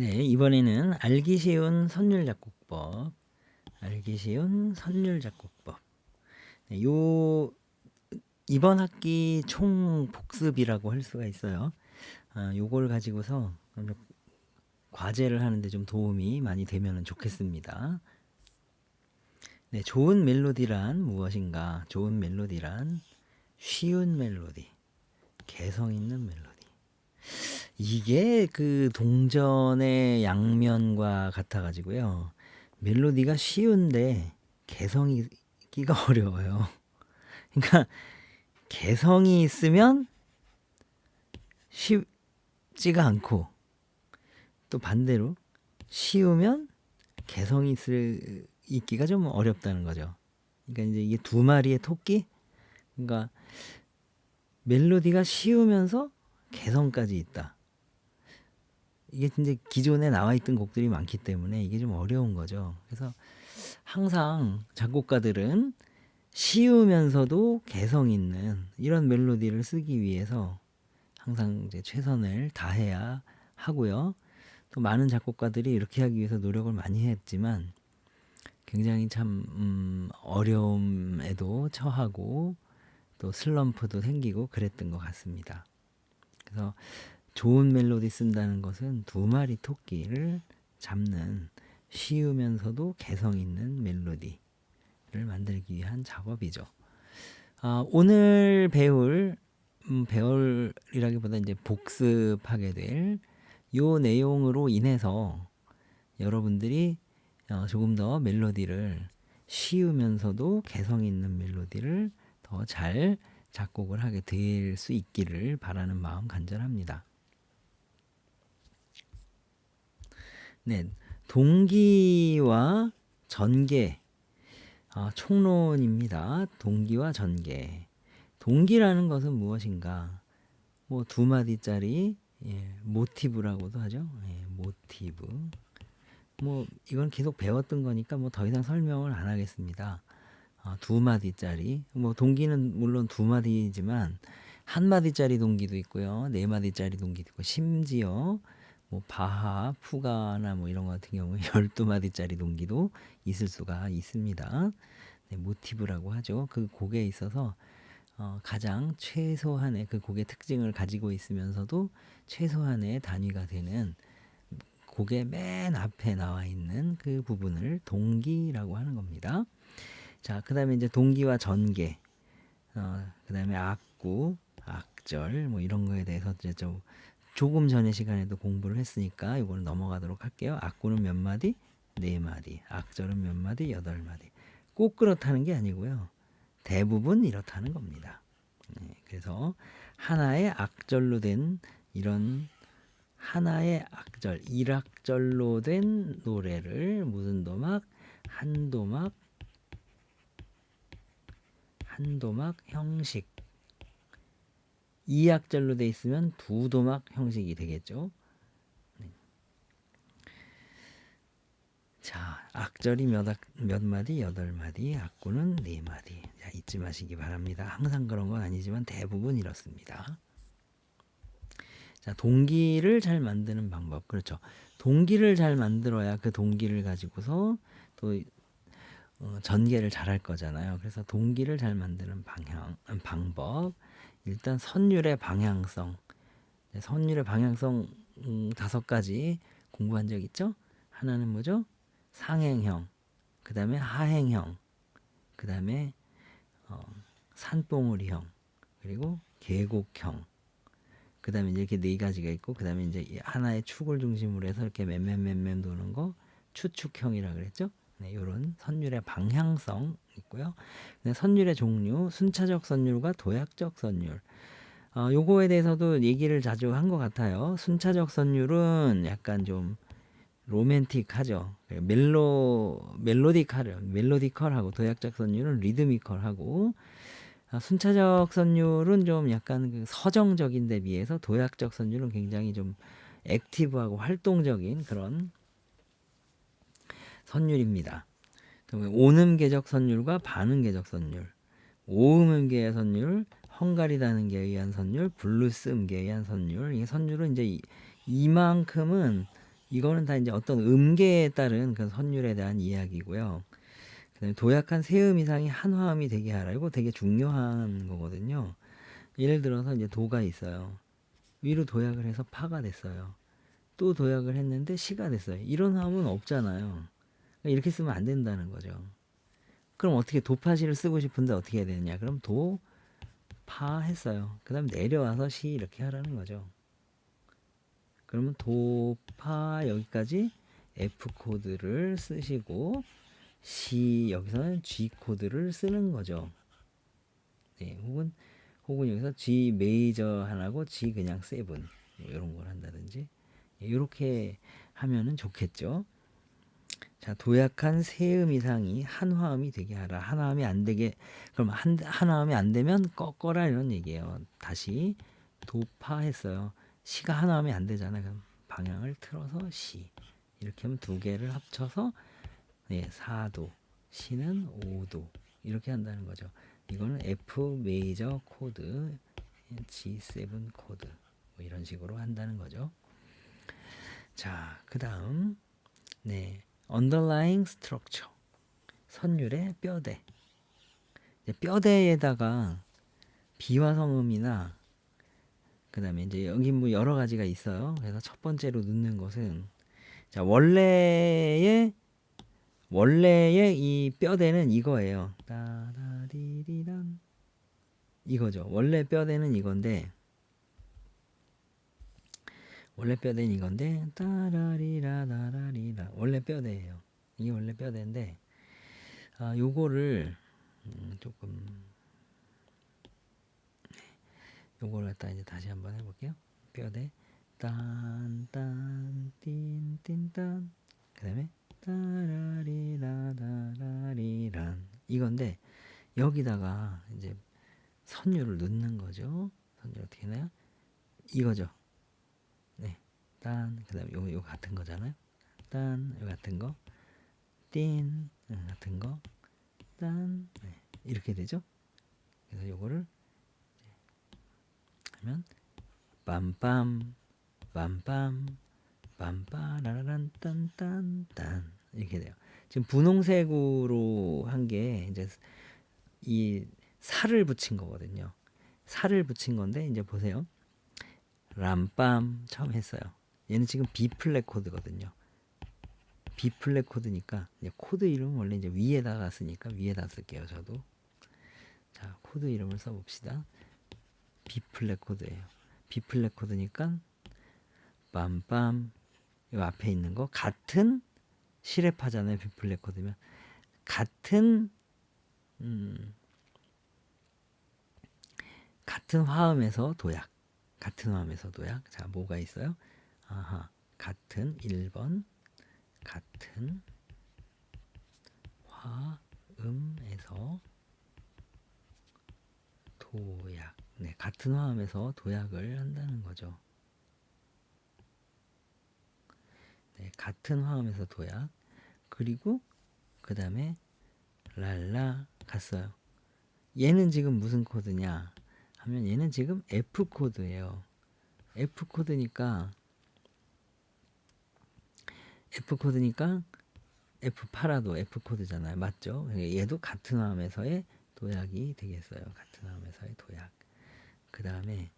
네, 이번에는 알기 쉬운 선율 작곡법, 알기 쉬운 선율 작곡법. 네, 이번 학기 총 복습이라고 할 수가 있어요. 요걸 가지고서 과제를 하는데 좀 도움이 많이 되면 좋겠습니다. 네, 좋은 멜로디란 무엇인가? 좋은 멜로디란 쉬운 멜로디, 개성 있는 멜로디. 이게 그 동전의 양면과 같아가지고요. 멜로디가 쉬운데 개성이 끼가 어려워요. 그러니까 개성이 있으면 쉽지가 않고 또 반대로 쉬우면 있기가 좀 어렵다는 거죠. 그러니까 이제 이게 두 마리의 토끼? 그러니까 멜로디가 쉬우면서 개성까지 있다. 이게 이제 기존에 나와 있던 곡들이 많기 때문에 이게 좀 어려운 거죠. 그래서 항상 작곡가들은 쉬우면서도 개성 있는 이런 멜로디를 쓰기 위해서 항상 이제 최선을 다해야 하고요. 또 많은 작곡가들이 이렇게 하기 위해서 노력을 많이 했지만 굉장히 참 어려움에도 처하고 또 슬럼프도 생기고 그랬던 것 같습니다. 그래서 좋은 멜로디 쓴다는 것은 두 마리 토끼를 잡는 쉬우면서도 개성 있는 멜로디를 만들기 위한 작업이죠. 오늘 배울이라기보다 이제 복습하게 될 요 내용으로 인해서 여러분들이 조금 더 멜로디를 쉬우면서도 개성 있는 멜로디를 더 잘 작곡을 하게 될 수 있기를 바라는 마음 간절합니다. 네, 동기와 전개 총론입니다. 동기와 전개. 동기라는 것은 무엇인가? 뭐 두 마디짜리 모티브라고도 하죠. 모티브. 뭐 이건 계속 배웠던 거니까 뭐 더 이상 설명을 안 하겠습니다. 두 마디짜리. 뭐 동기는 물론 두 마디지만 한 마디짜리 동기도 있고요, 네 마디짜리 동기도 있고, 심지어 뭐 바하, 푸가나 뭐 이런 거 같은 경우에 12마디짜리 동기도 있을 수가 있습니다. 네, 모티브라고 하죠. 그 곡에 있어서 가장 최소한의 그 곡의 특징을 가지고 있으면서도 최소한의 단위가 되는 곡의 맨 앞에 나와 있는 그 부분을 동기라고 하는 겁니다. 자, 그 다음에 이제 동기와 전개, 그 다음에 악구, 악절, 뭐 이런 거에 대해서 이제 좀 조금 전에 시간에도 공부를 했으니까 이거는 넘어가도록 할게요. 악구는 몇 마디? 네 마디. 악절은 몇 마디? 8마디. 꼭 그렇다는 게 아니고요. 대부분 이렇다는 겁니다. 그래서 하나의 악절로 된 이런 하나의 악절, 일악절로 된 노래를 무슨 도막? 한도막, 한도막 형식. 이악절로 돼 있으면 두도막 형식이 되겠죠. 자, 악절이 몇 마디? 8마디, 악구는 4마디. 자, 잊지 마시기 바랍니다. 항상 그런 건 아니지만 대부분 이렇습니다. 자, 동기를 잘 만드는 방법. 그렇죠. 동기를 잘 만들어야 그 동기를 가지고서 또 전개를 잘 할 거잖아요. 그래서 동기를 잘 만드는 방법. 일단 선율의 방향성. 선율의 방향성 5가지 공부한 적 있죠? 하나는 뭐죠? 상행형, 그 다음에 하행형, 그 다음에 산봉우리형, 그리고 계곡형. 그 다음에 이렇게 4가지가 있고, 그 다음에 이제 하나의 축을 중심으로 해서 이렇게 맴맴 도는 거 추축형이라 그랬죠? 네, 이런 선율의 방향성 있고요. 선율의 종류, 순차적 선율과 도약적 선율. 요거에 대해서도 얘기를 자주 한 것 같아요. 순차적 선율은 약간 좀 로맨틱하죠. 멜로디컬하고 도약적 선율은 리드미컬하고, 순차적 선율은 좀 약간 그 서정적인 데 비해서 도약적 선율은 굉장히 좀 액티브하고 활동적인 그런 선율입니다. 오음계적 선율과 반음계적 선율, 오음음계의 선율, 헝가리 단음계에 의한 선율, 블루스 음계에 의한 선율. 이 선율은 이제 이만큼은 이거는 다 이제 어떤 음계에 따른 그 선율에 대한 이야기고요. 그다음에 도약한 세음 이상이 한 화음이 되게 하라. 이거 되게 중요한 거거든요. 예를 들어서 이제 도가 있어요. 위로 도약을 해서 파가 됐어요. 또 도약을 했는데 시가 됐어요. 이런 화음은 없잖아요. 그러니까 이렇게 쓰면 안 된다는 거죠. 그럼 어떻게 도파시를 쓰고 싶은데 어떻게 해야 되느냐? 그럼 도, 파 했어요. 그 다음에 내려와서 시 이렇게 하라는 거죠. 그러면 도, 파 여기까지 F 코드를 쓰시고 시 여기서는 G 코드를 쓰는 거죠. 네, 혹은 여기서 G 메이저 하나고 G 그냥 세븐 이런 걸 한다든지 이렇게 하면은 좋겠죠. 자, 도약한 세음 이상이 한 화음이 되게 하라. 한 화음이 안 되게, 그럼 한 화음이 안 되면 꺾어라 이런 얘기예요. 다시 도파했어요. 시가 한 화음이 안 되잖아요. 그럼 방향을 틀어서 시. 이렇게 하면 두 개를 합쳐서 네, 4도, 시는 5도 이렇게 한다는 거죠. 이거는 F 메이저 코드, G7 코드 뭐 이런 식으로 한다는 거죠. 자, 그 다음 네, underlying structure 선율의 뼈대. 뼈대에다가 비화성음이나 그 다음에 이제 여기 뭐 여러 가지가 있어요. 그래서 첫 번째로 넣는 것은 자 원래의 이 뼈대는 이거예요. 따다디디단 이거죠. 원래 뼈대는 이건데 따라리라라라리라 원래 뼈대예요. 이게 원래 뼈대인데 요거를 조금 요걸 갖다 이제 다시 한번 해볼게요. 뼈대 딴딴 띵띵딴 그 다음에 따라리라라라리란 이건데 여기다가 이제 선율을 넣는 거죠. 선율 어떻게 해나요? 이거죠. 네, 딴 그다음에 요 같은 거잖아요. 딴 요 같은 거, 띵 같은 거, 딴 네, 이렇게 되죠. 그래서 요거를 하면 빰빰 빰빰 빰빠라란 딴딴딴 이렇게 돼요. 지금 분홍색으로 한 게 이제 이 살을 붙인 거거든요. 살을 붙인 건데 이제 보세요. 람빰 처음 했어요. 얘는 지금 B 플랫 코드거든요. B 플랫 코드니까 이제 코드 이름 원래 이제 위에다가 쓰니까 위에다 쓸게요. 저도. 자, 코드 이름을 써봅시다. B 플랫 코드예요. B 플랫 코드니까 빰빰 이 앞에 있는 거 같은 시레파잖아요. B 플랫 코드면 같은 같은 화음에서 도약. 같은 화음에서 도약. 자, 뭐가 있어요? 아하. 같은 1번 같은 화음에서 도약. 네, 같은 화음에서 도약을 한다는 거죠. 네, 같은 화음에서 도약. 그리고 그 다음에 랄라 갔어요. 얘는 지금 무슨 코드냐 하면 얘는 지금 F 코드예요. F 코드니까 F8라도 F 코드잖아요. 맞죠? 얘도 같은 화음에서의 도약이 되겠어요. 같은 화음에서의 도약. 그 다음에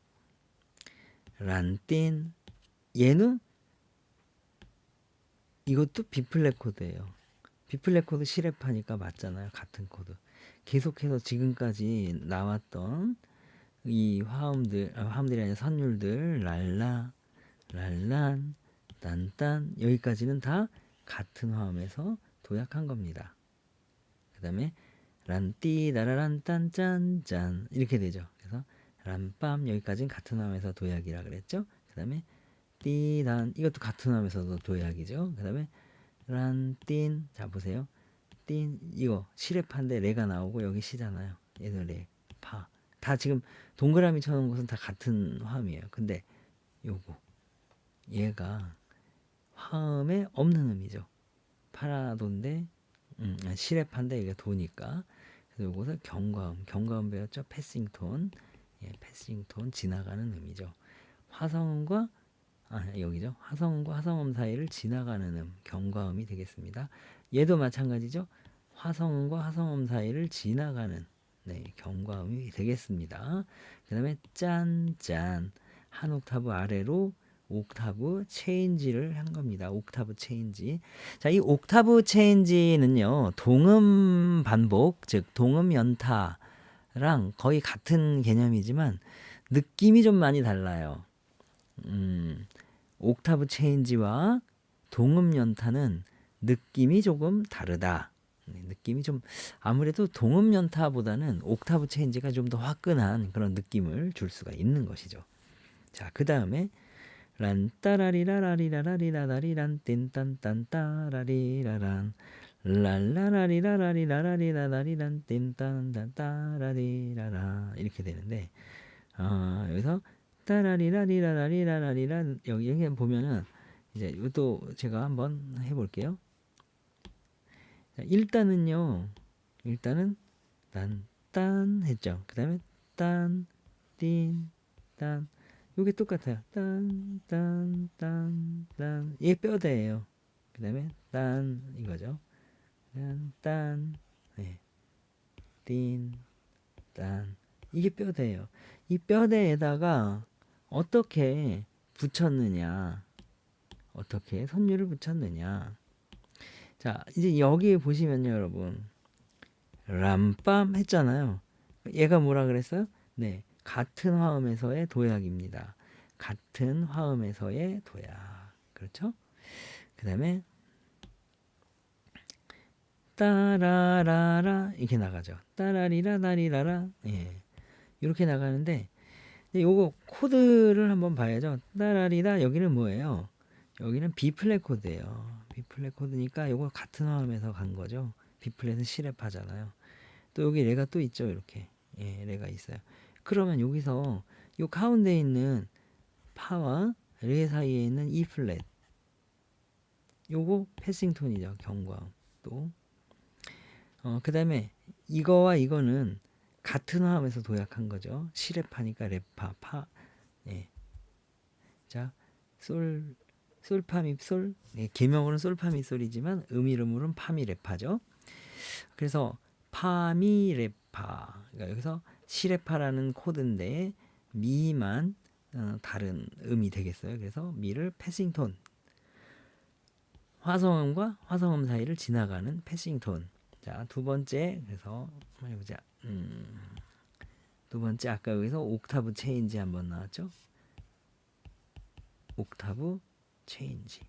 란틴 얘는 이것도 B 플랫 코드예요. B 플랫 코드 시레파니까 맞잖아요. 같은 코드. 계속해서 지금까지 나왔던 이 화음들이 아니라 선율들 랄라, 랄란, 딴딴 여기까지는 다 같은 화음에서 도약한 겁니다. 그 다음에 란띠 나라란 딴짠짠 이렇게 되죠. 그래서 란빰 여기까지는 같은 화음에서 도약이라 그랬죠. 그 다음에 띠단 이것도 같은 화음에서도 도약이죠. 그 다음에 란띵 자 보세요. 띵 이거 시레파인데 레가 나오고 여기 시잖아요. 얘도 레, 파. 다 지금 동그라미 쳐놓은 것은 다 같은 화음이에요. 근데 요거 얘가 화음에 없는 음이죠. 파라도인데 시레파인데 이게 도니까 그래서 요것을 경과음 배웠죠. 패싱톤 예, 패싱톤 지나가는 음이죠. 화성음과 여기죠. 화성음과 화성음 사이를 지나가는 경과음이 되겠습니다. 얘도 마찬가지죠. 화성음과 화성음 사이를 지나가는 경과음이 되겠습니다. 그 다음에 짠짠 한 옥타브 아래로 옥타브 체인지를 한 겁니다. 옥타브 체인지. 자, 이 옥타브 체인지는요, 동음 반복, 즉 동음 연타랑 거의 같은 개념이지만 느낌이 좀 많이 달라요. 옥타브 체인지와 동음 연타는 느낌이 조금 다르다. 느낌이 좀 아무래도 동음 연타보다는 옥타브 체인지가 좀 더 화끈한 그런 느낌을 줄 수가 있는 것이죠. 자, 그 다음에 란 따라리라라리라라리라라리란 띵딴딴 따라리라란 랄라라리라라리라라리라라리란 띵딴딴 따라리라라 이렇게 되는데 여기서 따라리라리라라리라라리라 여기 보면은 이제 이것도 제가 한번 해볼게요. 자, 일단은 딴 했죠. 그 다음에 딴, 띵, 딴. 요게 똑같아요. 딴. 이게 뼈대예요. 그 다음에 딴, 이거죠. 딴, 네. 띵, 딴. 이게 뼈대예요. 이 뼈대에다가 어떻게 붙였느냐. 어떻게 선율을 붙였느냐. 자, 이제 여기 보시면요, 여러분. 람빰 했잖아요. 얘가 뭐라 그랬어요? 네, 같은 화음에서의 도약입니다. 같은 화음에서의 도약. 그렇죠? 그 다음에 따라라라 이렇게 나가죠. 따라리라라리라라 이렇게 나가는데 요거 코드를 한번 봐야죠. 따라리라 여기는 뭐예요? 여기는 B 플랫 코드예요. B 플랫 코드니까 요거 같은 화음에서 간 거죠. B 플랫은 시랩하잖아요. 또 여기 레가 또 있죠. 이렇게 레가 있어요. 그러면 여기서 요 가운데 있는 파와 레 사이에 있는 E 플랫 요거 패싱톤이죠. 경과음. 또 그 다음에 이거와 이거는 같은 화음에서 도약한 거죠. 시랩하니까 랩파 파. 자, 솔파미솔. 개명으로는 솔파미솔이지만 음이름으로는 파미레파죠. 그래서 파미레파. 그러니까 여기서 시레파라는 코드인데 미만 다른 음이 되겠어요. 그래서 미를 패싱톤. 화성음과 화성음 사이를 지나가는 패싱톤. 자, 두 번째. 그래서 한번 해보자. 두 번째 아까 여기서 옥타브 체인지 한번 나왔죠. 옥타브 체인지.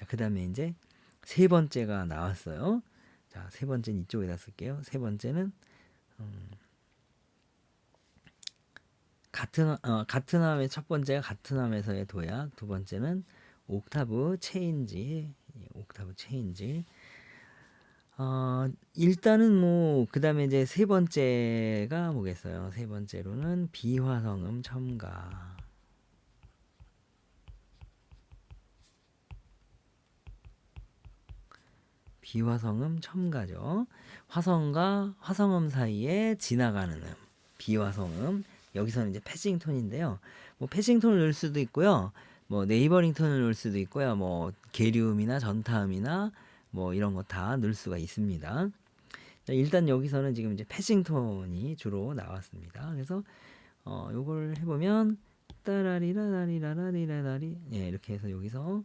그 다음에 이제 세 번째가 나왔어요. 자, 세 번째는 이쪽에다 쓸게요. 세 번째는 같은 함의 첫 번째가 같은 함에서의 도약, 두 번째는 옥타브 체인지, 옥타브 체인지. 일단은 뭐 그다음에 이제 세 번째가 뭐겠어요? 세 번째로는 비화성음 첨가. 비화성음 첨가죠. 화성과 화성음 사이에 지나가는 비화성음. 여기서는 이제 패싱톤인데요. 뭐 패싱톤을 넣을 수도 있고요. 뭐 네이버링 톤을 넣을 수도 있고요. 뭐 계류음이나 전타음이나 뭐 이런 거 다 넣을 수가 있습니다. 자, 일단 여기서는 지금 이제 패싱톤이 주로 나왔습니다. 그래서 요걸 해보면 따라리라라리라라리라리 이렇게 해서 여기서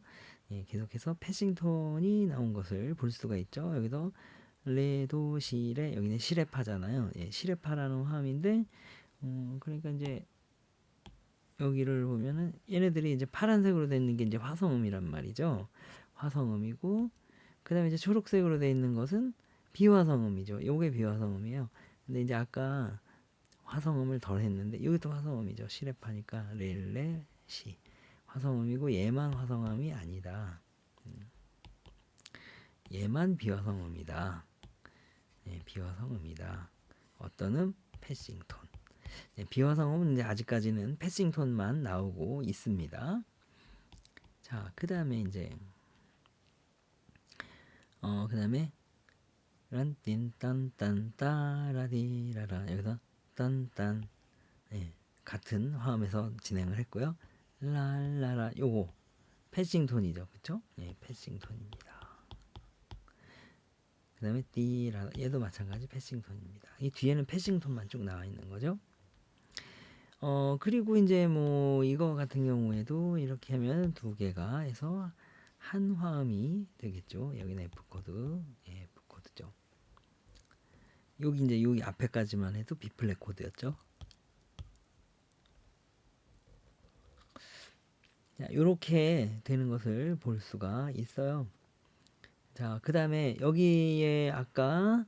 계속해서 패싱톤이 나온 것을 볼 수가 있죠. 여기도 레도시레 여기는 시레파잖아요. 시레파라는 화음인데 그러니까 이제 여기를 보면은 얘네들이 이제 파란색으로 돼 있는 게 이제 화성음이란 말이죠. 화성음이고 그다음에 이제 초록색으로 돼 있는 것은 비화성음이죠. 요게 비화성음이에요. 근데 이제 아까 화성음을 덜 했는데 이것도 화성음이죠. 시레파니까 렐레 시 화성음이고 얘만 화성음이 아니다. 얘만 비화성음이다. 비화성음이다. 어떤은 패싱톤. 비화성음은 이제 아직까지는 패싱톤만 나오고 있습니다. 자, 그 다음에 이제 그 다음에 란틴 딴딴 따라디라라 여기서 딴딴 같은 화음에서 진행을 했고요. 랄라라 요거 패싱 톤이죠, 그쵸? 예, 패싱 톤입니다. 그 다음에 띠라 얘도 마찬가지 패싱 톤입니다. 이 뒤에는 패싱 톤만 쭉 나와 있는 거죠. 그리고 이제 뭐 이거 같은 경우에도 이렇게 하면 두 개가 해서 한 화음이 되겠죠. 여기는 F 코드, 예, F 코드죠. 여기 이제 여기 앞에까지만 해도 B 플랫 코드였죠. 자, 이렇게 되는 것을 볼 수가 있어요. 자, 그 다음에 여기에 아까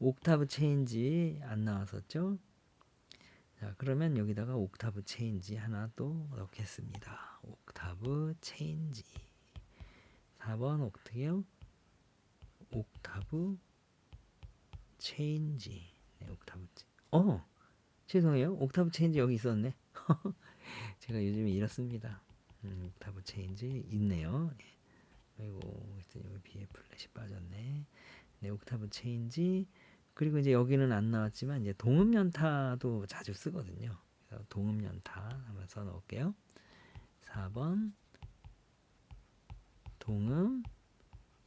옥타브 체인지 안 나왔었죠? 자, 그러면 여기다가 옥타브 체인지 하나 또 넣겠습니다. 옥타브 체인지. 4번 옥트요. 옥타브 체인지. 네, 옥타브. 죄송해요. 옥타브 체인지 여기 있었네. 제가 요즘에 이렇습니다. 옥타브 체인지 있네요. 네. 아이고, 여기 B에 플랫이 빠졌네. 네, 옥타브 체인지. 그리고 이제 여기는 안 나왔지만 이제 동음 연타도 자주 쓰거든요. 그래서 동음 연타 한번 써 놓을게요. 4번 동음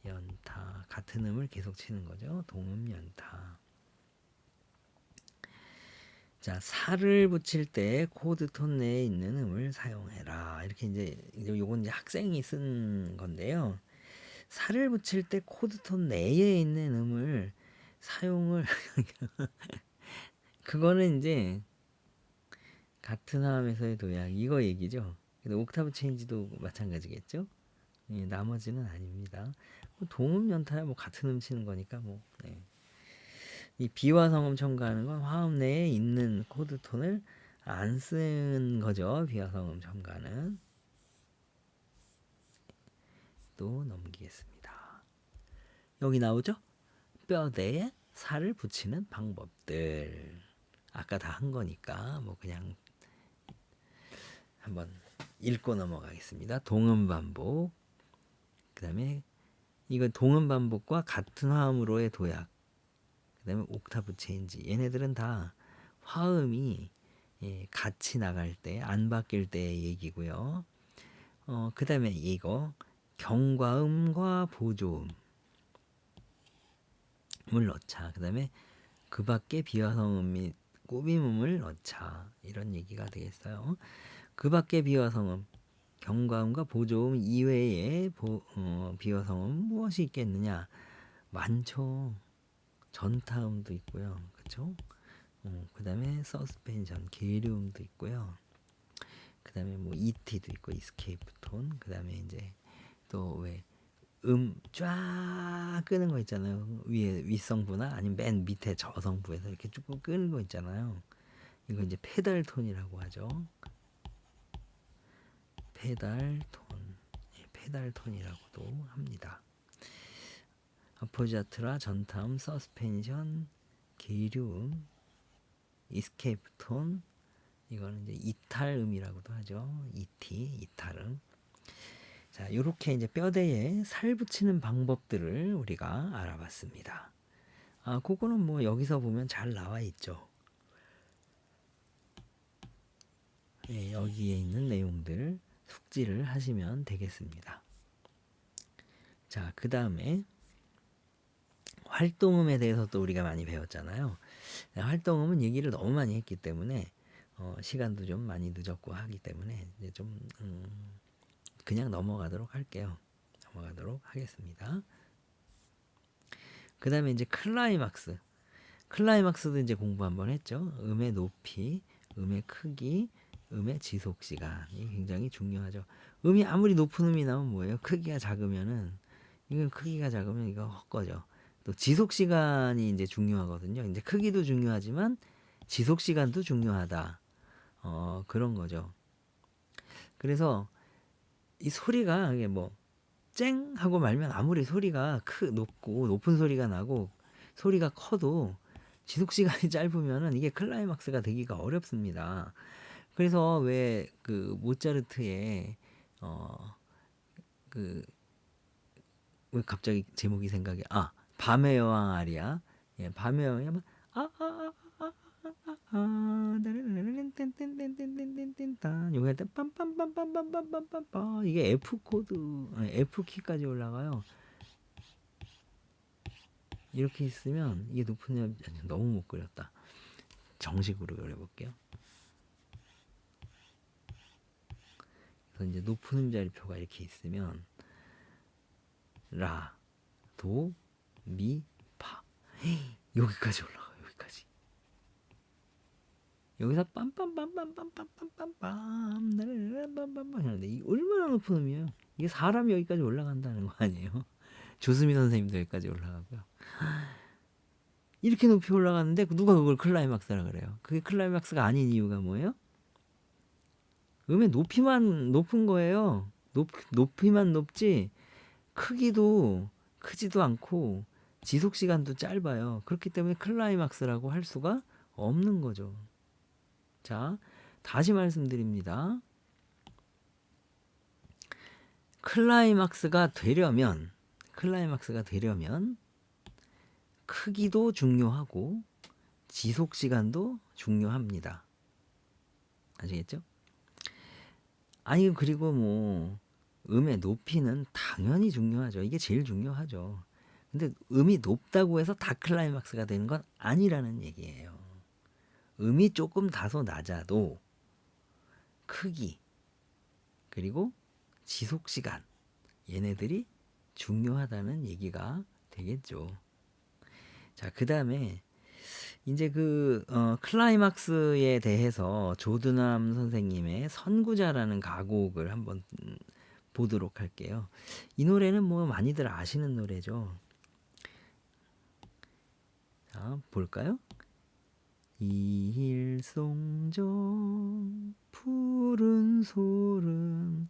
연타 같은 음을 계속 치는 거죠. 동음 연타. 자, 살을 붙일 때 코드 톤 내에 있는 음을 사용해라. 이렇게 이제 요건 이제 학생이 쓴 건데요. 살을 붙일 때 코드 톤 내에 있는 음을 사용을 그거는 이제 같은 화음에서의 도약 이거 얘기죠. 근데 옥타브 체인지도 마찬가지겠죠. 예, 나머지는 아닙니다. 뭐 동음 연타야 뭐 같은 음 치는 거니까 뭐. 네. 이 비화 성음 첨가하는 건 화음 내에 있는 코드 톤을 안 쓴 거죠. 비화 성음 첨가는. 또 넘기겠습니다. 여기 나오죠? 뼈대에 살을 붙이는 방법들. 아까 다 한 거니까 뭐 그냥 한번 읽고 넘어가겠습니다. 동음 반복. 그다음에 이건 동음 반복과 같은 화음으로의 도약. 그다음에 옥타브 체인지. 얘네들은 다 화음이 같이 나갈 때, 안 바뀔 때의 얘기고요. 그다음에 이거 경과음과 보조음을 넣자. 그다음에 그 밖에 비화성음 및 꾸밈음을 넣자. 이런 얘기가 되겠어요. 그 밖에 비화성음, 경과음과 보조음 이외에 비화성음 무엇이 있겠느냐? 많죠. 전타음도 있고요. 그렇죠? 그다음에 서스펜션, 계류음도 있고요. 그다음에 뭐 ET도 있고 이스케이프 톤. 그다음에 이제 또 왜 쫙 끄는 거 있잖아요. 위에 윗성부나 아니면 맨 밑에 저성부에서 이렇게 쭉 끄는 거 있잖아요. 이거 이제 페달 톤이라고 하죠. 페달 톤. 페달 톤이라고도 합니다. 아포지아트라, 전타음, 서스펜션, 계류음, 이스케이프 톤, 이거는 이제 이탈음이라고도 하죠. 이탈음. 자, 요렇게 이제 뼈대에 살 붙이는 방법들을 우리가 알아봤습니다. 그거는 뭐 여기서 보면 잘 나와 있죠. 예, 여기에 있는 내용들 숙지를 하시면 되겠습니다. 자, 그 다음에 활동음에 대해서 또 우리가 많이 배웠잖아요. 활동음은 얘기를 너무 많이 했기 때문에 시간도 좀 많이 늦었고 하기 때문에 이제 좀 그냥 넘어가도록 할게요. 넘어가도록 하겠습니다. 그 다음에 이제 클라이막스. 클라이막스도 이제 공부 한번 했죠. 음의 높이, 음의 크기, 음의 지속 시간이 굉장히 중요하죠. 음이 아무리 높은 음이 나오면 뭐예요? 크기가 작으면은 이건 크기가 작으면 이거 헛거죠. 또 지속 시간이 이제 중요하거든요. 이제 크기도 중요하지만 지속 시간도 중요하다. 그런 거죠. 그래서 이 소리가 이게 뭐 쨍 하고 말면 아무리 소리가 높고 높은 소리가 나고 소리가 커도 지속 시간이 짧으면은 이게 클라이막스가 되기가 어렵습니다. 그래서 왜 그 모차르트의 그 왜 갑자기 제목이 생각이 밤의 여왕 아리아. 예, 밤의 여왕이 하면 여기 할 때 빰빰빰빰빰빰빰빰빰 이게 F 코드 F 키까지 올라가요. 이렇게 있으면 이게 높은 너무 못 그렸다. 정식으로 그려볼게요. 그래서 이제 높은 음자리표가 이렇게 있으면 라, 도, 미, 파 여기까지 올라가요. 여기까지. 여기서 빰빰빰빰빰빰빰빰빰 하는데 이 얼마나 높은 음이에요. 이게 사람이 여기까지 올라간다는 거 아니에요? 조수미 선생님도 여기까지 올라가고요. 이렇게 높이 올라가는데 누가 그걸 클라이막스라 그래요? 그게 클라이막스가 아닌 이유가 뭐예요? 음의 높이만 높은 거예요. 높이만 높지 크기도 크지도 않고 지속 시간도 짧아요. 그렇기 때문에 클라이막스라고 할 수가 없는 거죠. 자, 다시 말씀드립니다. 클라이막스가 되려면 크기도 중요하고 지속 시간도 중요합니다. 아시겠죠? 아니 그리고 뭐 음의 높이는 당연히 중요하죠. 이게 제일 중요하죠. 근데 음이 높다고 해서 다 클라이막스가 되는 건 아니라는 얘기예요. 음이 조금 다소 낮아도 크기 그리고 지속 시간 얘네들이 중요하다는 얘기가 되겠죠. 자, 그 다음에 이제 클라이막스에 대해서 조드남 선생님의 선구자라는 가곡을 한번 보도록 할게요. 이 노래는 뭐 많이들 아시는 노래죠. 자, 볼까요? 일송정 푸른 소름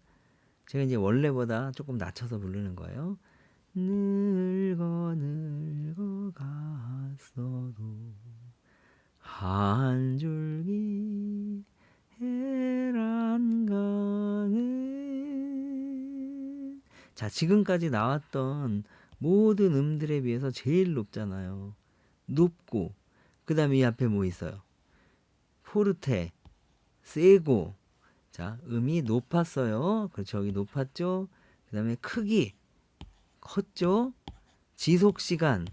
제가 이제 원래보다 조금 낮춰서 부르는 거예요. 늙어 갔어도 한 줄기 해란강에 자 지금까지 나왔던 모든 음들에 비해서 제일 높잖아요. 높고 그 다음에 이 앞에 뭐 있어요? 포르테 세고 자 음이 높았어요. 그렇죠. 여기 높았죠. 그 다음에 크기 컸죠. 지속시간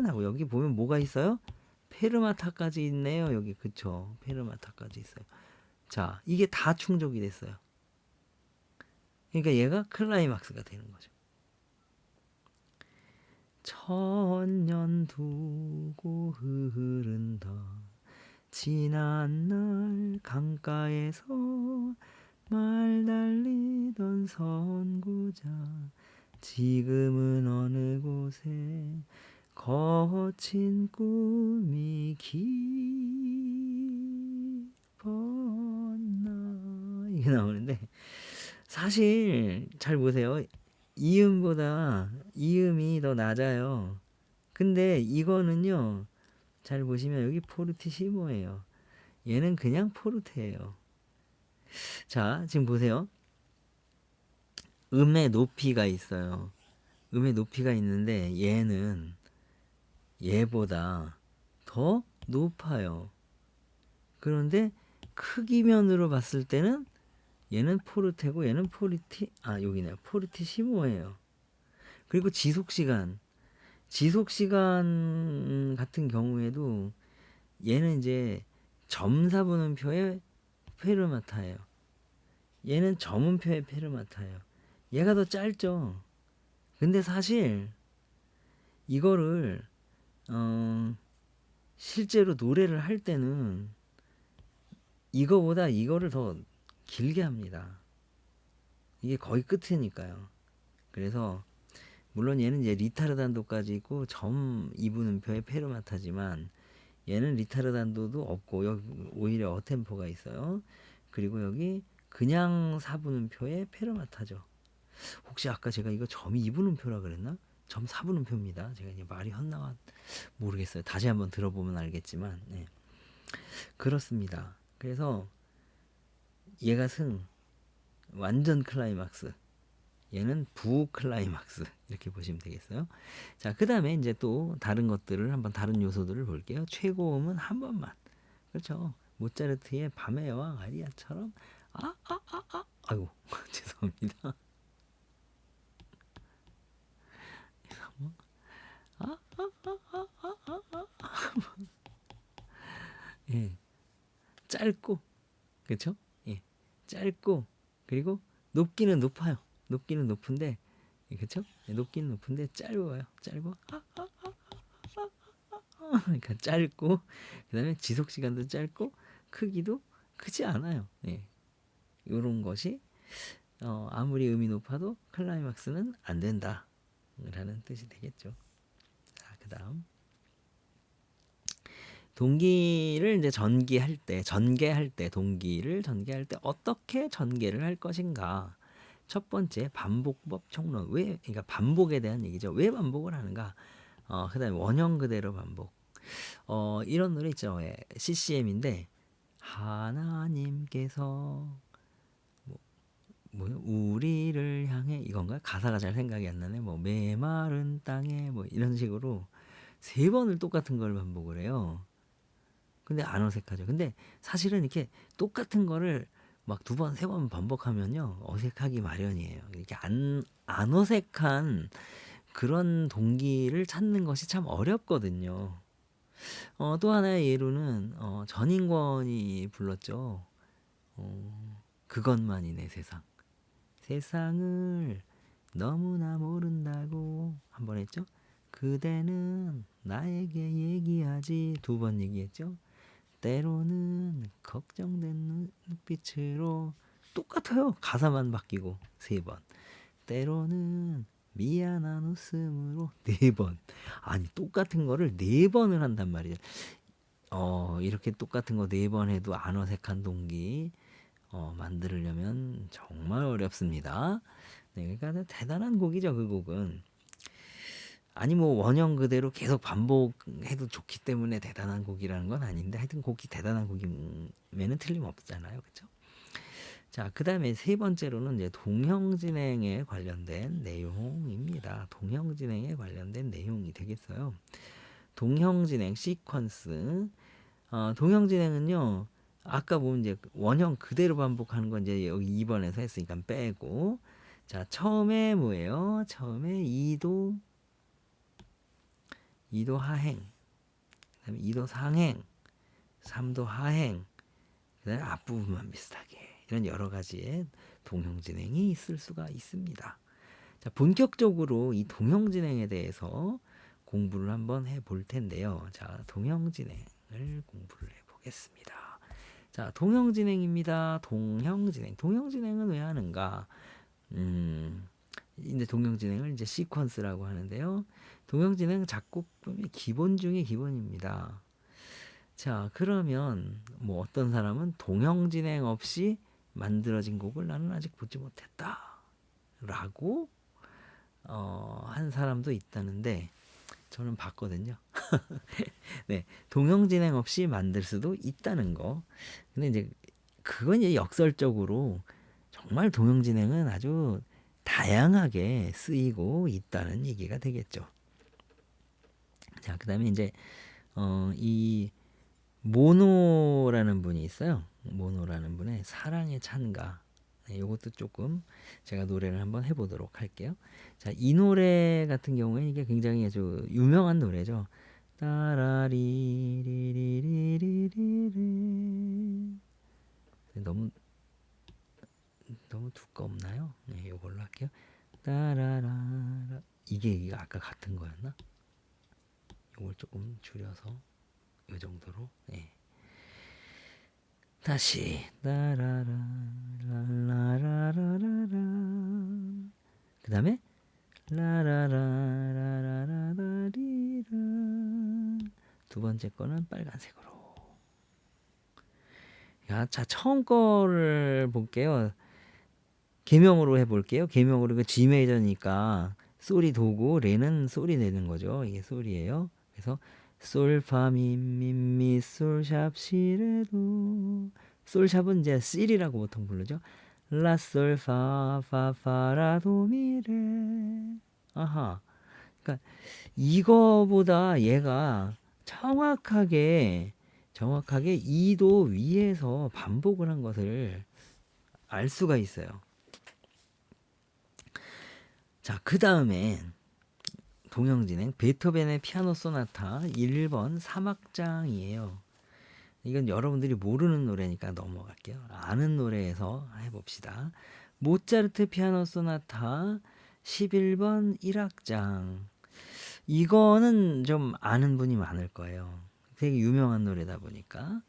하고 여기 보면 뭐가 있어요? 페르마타까지 있네요. 여기 그쵸. 페르마타까지 있어요. 자 이게 다 충족이 됐어요. 그러니까 얘가 클라이막스가 되는 거죠. 천년 두고 흐른다 지난날 강가에서 말 달리던 선구자 지금은 어느 곳에 거친 꿈이 깊었나 이게 나오는데 사실 잘 보세요. 이음보다 이음이 더 낮아요. 근데 이거는요 잘 보시면 여기 포르티시모예요. 얘는 그냥 포르테예요. 자 지금 보세요. 음의 높이가 있어요. 음의 높이가 있는데 얘는 얘보다 더 높아요. 그런데 크기면으로 봤을 때는 얘는 포르테고 얘는 여기네요. 포르티시모예요. 그리고 지속시간 같은 경우에도 얘는 이제 점사분음표의 페르마타예요. 얘는 점음표의 페르마타예요. 얘가 더 짧죠. 근데 사실 이거를 실제로 노래를 할 때는 이거보다 이거를 더 길게 합니다. 이게 거의 끝이니까요. 그래서 물론 얘는 이제 리타르단도까지 있고 점 2분음표의 페르마타지만 얘는 리타르단도도 없고 여기 오히려 어템포가 있어요. 그리고 여기 그냥 4분음표의 페르마타죠. 혹시 아까 제가 이거 점 2분음표라 그랬나? 점 4분음표입니다. 제가 이제 말이 헛나와 모르겠어요. 다시 한번 들어보면 알겠지만 네. 그렇습니다. 그래서 얘가 완전 클라이막스 얘는 부클라이막스 이렇게 보시면 되겠어요. 자, 그 다음에 이제 또 다른 것들을 한번 다른 요소들을 볼게요. 최고음은 한 번만. 그렇죠. 모차르트의 밤의 여왕 아리아처럼 아이고 죄송합니다. 예, 짧고 그렇죠? 예, 짧고 그리고 높기는 높아요. 높기는 높은데 그렇죠? 예, 높기는 높은데 짧아요. 짧고 그러니까 짧고 그다음에 지속 시간도 짧고 크기도 크지 않아요. 예, 이런 것이 아무리 음이 높아도 클라이막스는 안 된다라는 뜻이 되겠죠. 자, 그다음 동기를 이제 전개할 때 동기를 전개할 때 어떻게 전개를 할 것인가. 첫 번째 반복법 총론. 왜 그러니까 반복에 대한 얘기죠. 왜 반복을 하는가? 그다음에 원형 그대로 반복. 이런 노래 있죠. 예, CCM인데 하나님께서 뭐요? 우리를 향해 이건가? 가사가 잘 생각이 안 나네. 뭐 메마른 땅에 뭐 이런 식으로 세 번을 똑같은 걸 반복을 해요. 근데 안 어색하죠. 근데 사실은 이렇게 똑같은 거를 막 두 번, 세 번 반복하면요. 어색하기 마련이에요. 이렇게 안 어색한 그런 동기를 찾는 것이 참 어렵거든요. 또 하나의 예로는 전인권이 불렀죠. 그것만이네 세상. 세상을 너무나 모른다고 한 번 했죠. 그대는 나에게 얘기하지 두 번 얘기했죠. 때로는 걱정된 눈빛으로 똑같아요. 가사만 바뀌고 세 번. 때로는 미안한 웃음으로 네 번. 아니 똑같은 거를 네 번을 한단 말이죠. 이렇게 똑같은 거 네 번 해도 안 어색한 동기 만들려면 정말 어렵습니다. 네, 그러니까 대단한 곡이죠, 그 곡은. 아니 뭐 원형 그대로 계속 반복해도 좋기 때문에 대단한 곡이라는 건 아닌데 하여튼 곡이 대단한 곡이면은 틀림없잖아요. 그렇죠? 자, 그다음에 세 번째로는 이제 동형 진행에 관련된 내용입니다. 동형 진행에 관련된 내용이 되겠어요. 동형 진행 시퀀스. 동형 진행은요. 아까 보면 이제 원형 그대로 반복하는 건 이제 여기 2번에서 했으니까 빼고 자, 처음에 뭐예요? 처음에 2도 하행, 그다음에 2도 상행, 3도 하행, 그다음에 앞부분만 비슷하게 이런 여러 가지의 동형 진행이 있을 수가 있습니다. 자, 본격적으로 이 동형 진행에 대해서 공부를 한번 해볼 텐데요. 자, 동형 진행을 공부를 해보겠습니다. 자, 동형 진행입니다. 동형 진행. 동형 진행은 왜 하는가? 이제 동형 진행을 이제 시퀀스라고 하는데요. 동형 진행 작곡법의 기본 중에 기본입니다. 자, 그러면 뭐 어떤 사람은 동형 진행 없이 만들어진 곡을 나는 아직 보지 못했다라고 한 사람도 있다는데 저는 봤거든요. 네, 동형 진행 없이 만들 수도 있다는 거. 근데 이제 그건 이제 역설적으로 정말 동형 진행은 아주 다양하게 쓰이고 있다는 얘기가 되겠죠. 자, 그다음에 이제 이 모노라는 분이 있어요. 모노라는 분의 사랑의 찬가. 네, 이것도 조금 제가 노래를 한번 해보도록 할게요. 자, 이 노래 같은 경우에 이게 굉장히 아주 유명한 노래죠. 따라리리리리리리. 너무 두껍나요? 네, 이걸로 할게요. 따라라라. 이게 아까 같은 거였나? 이걸 조금 줄여서 이 정도로. 네. 다시 따라라 라라라라라라. 그다음에 라라라라라라리라. 두 번째 거는 빨간색으로. 자, 처음 거를 볼게요. 개명으로 해볼게요. 개명으로 그 G 메이저니까 솔이 도고 레는 솔이 내는 거죠. 이게 솔이에요. 그래서 솔파미미미 솔샵 시레도 솔샵은 이제 C이라고 보통 부르죠. 라솔 파파파라도미레. 아하. 그러니까 이거보다 얘가 정확하게 2도 위에서 반복을 한 것을 알 수가 있어요. 자, 그 다음에 동영진행 베토벤의 피아노 소나타 1번 3악장이에요. 이건 여러분들이 모르는 노래니까 넘어갈게요. 아는 노래에서 해봅시다. 모차르트 피아노 소나타 11번 1악장. 이거는 좀 아는 분이 많을 거예요. 되게 유명한 노래다 보니까.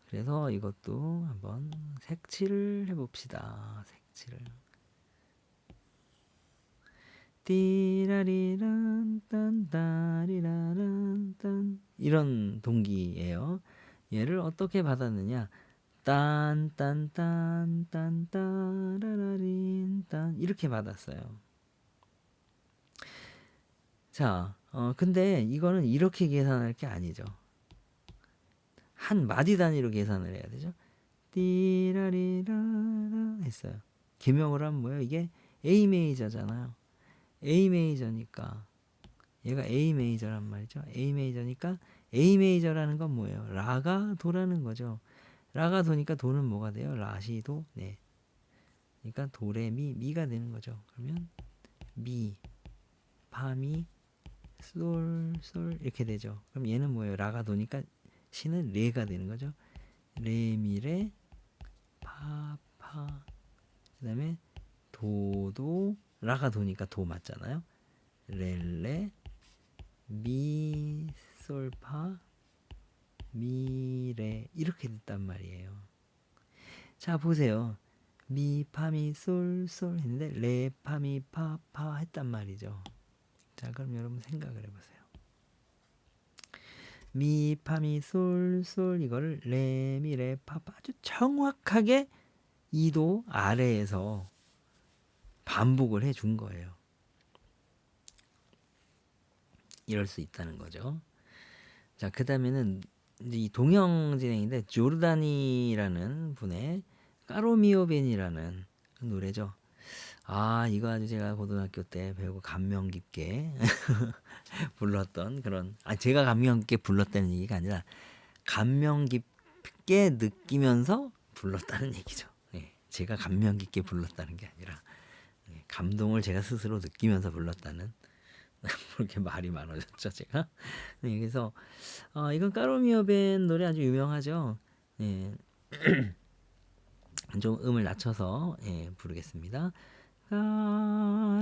그래서 이것도 한번 색칠을 해봅시다. 색칠을. 띠라리란 딴따리라란 딴 이런 동기예요. 얘를 어떻게 받았느냐? 딴딴딴딴따라라린 딴 이렇게 받았어요. 자, 근데 이거는 이렇게 계산할 게 아니죠. 한 마디 단위로 계산을 해야 되죠. 띠라리라라 했어요. 개명을 하면 뭐예요? 이게 A 메이저잖아요. A 메이저니까 얘가 A 메이저란 말이죠. A 메이저니까 A 메이저라는 건 뭐예요? 라가 도라는 거죠. 라가 도니까 도는 뭐가 돼요? 라시 도. 네. 그러니까 도레미 미가 되는 거죠. 그러면 미, 파미, 솔 이렇게 되죠. 그럼 얘는 뭐예요? 라가 도니까 시는 레가 되는 거죠. 레미레 파파 그다음에 도도 라가 도니까 도 맞잖아요. 렐레 미 솔파 미레 이렇게 됐단 말이에요. 자 보세요. 미 파미 솔솔 했는데 레 파미 파파 했단 말이죠. 자 그럼 여러분 생각을 해보세요. 미 파미 솔솔 이거를 레 미 레 파파 아주 정확하게 2도 아래에서 반복을 해준 거예요. 이럴 수 있다는 거죠. 자, 그 다음에는 이 동영 진행인데 조르다니라는 분의 까로미오벤이라는 노래죠. 아, 이거 아주 제가 고등학교 때 배우고 감명 깊게 불렀던 그런 제가 감명 깊게 불렀다는 얘기가 아니라 감명 깊게 느끼면서 불렀다는 얘기죠. 네, 제가 감명 깊게 불렀다는 게 아니라 감동을 제가 스스로 느끼면서 불렀다는 그렇게 말이 많아졌죠 제가. 네, 그래서 이건 까로미오 밴 노래 아주 유명하죠. 네. 좀 음을 낮춰서 부르겠습니다. 까로미오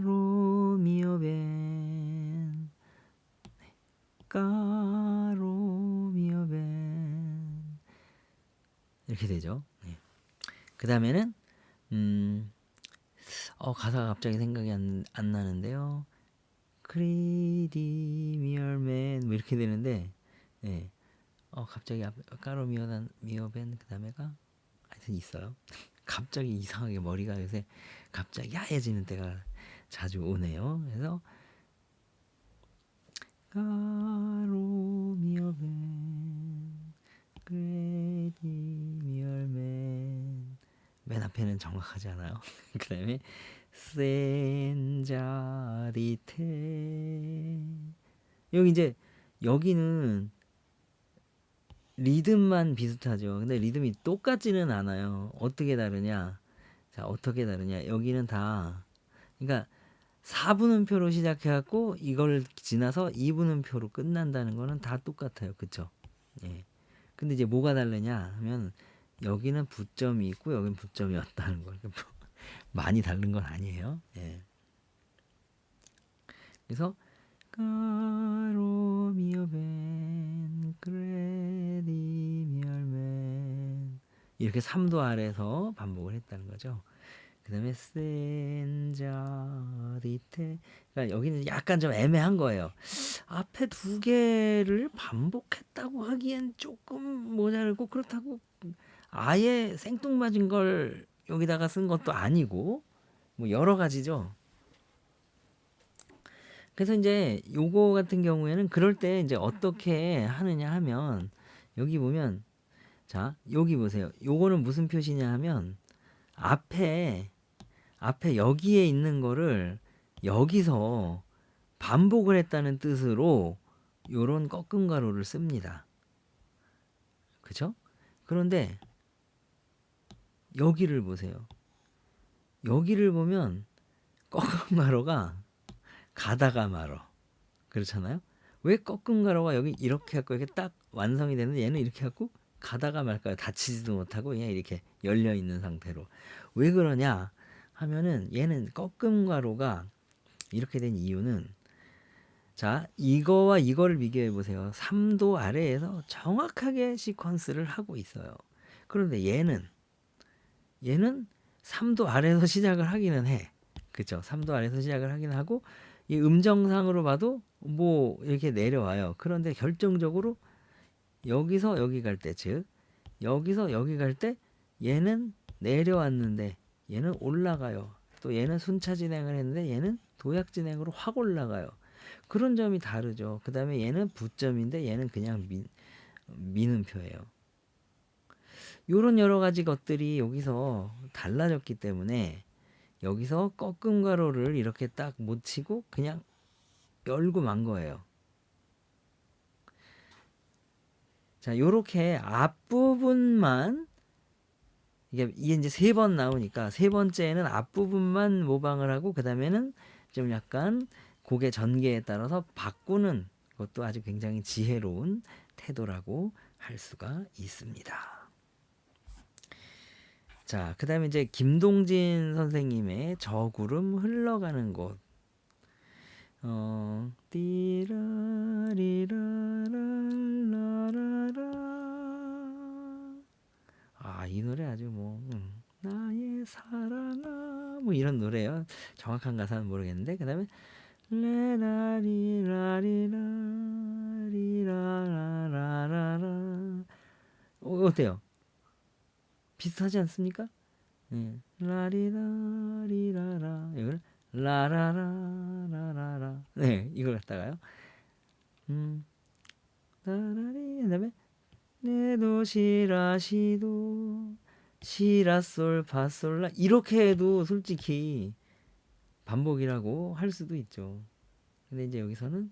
밴 까로미오 밴 이렇게 되죠. 네. 그 다음에는 가사가 갑자기 생각이 안 나는데요. 크리디미얼맨 뭐 이렇게 되는데 갑자기 까로미어밴 그 다음에가 하여튼 있어요. 갑자기 이상하게 머리가 요새 갑자기 야해지는 때가 자주 오네요. 그래서 까로미어밴 크리디미얼맨 맨 앞에는 정확하지 않아요. 그 다음에 센자리테 여기 이제 여기는 리듬만 비슷하죠. 근데 리듬이 똑같지는 않아요. 어떻게 다르냐? 자, 어떻게 다르냐? 여기는 다 그러니까 4분음표로 시작해갖고 이걸 지나서 2분음표로 끝난다는 거는 다 똑같아요. 그쵸? 예. 근데 이제 뭐가 다르냐 하면 여기는 부점이 있고 여기는 부점이 없다는 거. 많이 다른 건 아니에요. 예. 그래서 까로미오벤 크레디미얼맨 이렇게 3도 아래에서 반복을 했다는 거죠. 그 다음에 센자리테 그러니까 여기는 약간 좀 애매한 거예요. 앞에 두 개를 반복했다고 하기엔 조금 모자르고 그렇다고 아예 생뚱맞은 걸 여기다가 쓴 것도 아니고 뭐 여러 가지죠. 그래서 이제 요거 같은 경우에는 그럴 때 이제 어떻게 하느냐 하면 여기 보면 자 여기 보세요. 요거는 무슨 표시냐 하면 앞에 앞에 여기에 있는 거를 여기서 반복을 했다는 뜻으로 요런 꺾음 가로를 씁니다. 그쵸? 그런데 여기를 보세요. 여기를 보면 꺾음 가로가 가다가 말어. 그렇잖아요? 왜 꺾음 가로가 여기 이렇게 갖고 이렇게 딱 완성이 되는데 얘는 이렇게 갖고 가다가 말까요? 닫히지도 못하고 그냥 이렇게 열려 있는 상태로. 왜 그러냐 하면은 얘는 꺾음 가로가 이렇게 된 이유는, 자, 이거와 이거를 비교해 보세요. 3도 아래에서 정확하게 시퀀스를 하고 있어요. 그런데 얘는 3도 아래에서 시작을 하기는 해. 그쵸? 3도 아래에서 시작을 하긴 하고, 이 음정상으로 봐도 뭐 이렇게 내려와요. 그런데 결정적으로 여기서 여기 갈 때, 즉 여기서 여기 갈 때 얘는 내려왔는데 얘는 올라가요. 또 얘는 순차 진행을 했는데 얘는 도약 진행으로 확 올라가요. 그런 점이 다르죠. 그 다음에 얘는 부점인데 얘는 그냥 미는 표예요. 요런 여러 가지 것들이 여기서 달라졌기 때문에 여기서 꺾음 가로를 이렇게 딱 못 치고 그냥 열고 만 거예요. 자, 요렇게 앞부분만, 이게 이제 3번 나오니까 세 번째는 앞부분만 모방을 하고 그 다음에는 좀 약간 곡의 전개에 따라서 바꾸는 것도 아주 굉장히 지혜로운 태도라고 할 수가 있습니다. 자, 그 다음에 이제 김동진 선생님의 저 구름 흘러가는 곳. 띠라리라라라라라. 아, 이 노래 아주 뭐, 나의 사랑아, 뭐 이런 노래요. 정확한 가사는 모르겠는데, 그 다음에, 레라리라리라리라라라라. 어때요? 비슷하지 않습니까? 예. 라리라리라라. 이걸, 라라라라라라. 네, 이걸 갖다가요. 라라리. 그 다음에, 네도 시라시도 시라솔 파솔라 이렇게 해도 솔직히 반복이라고 할 수도 있죠. 근데 이제 여기서는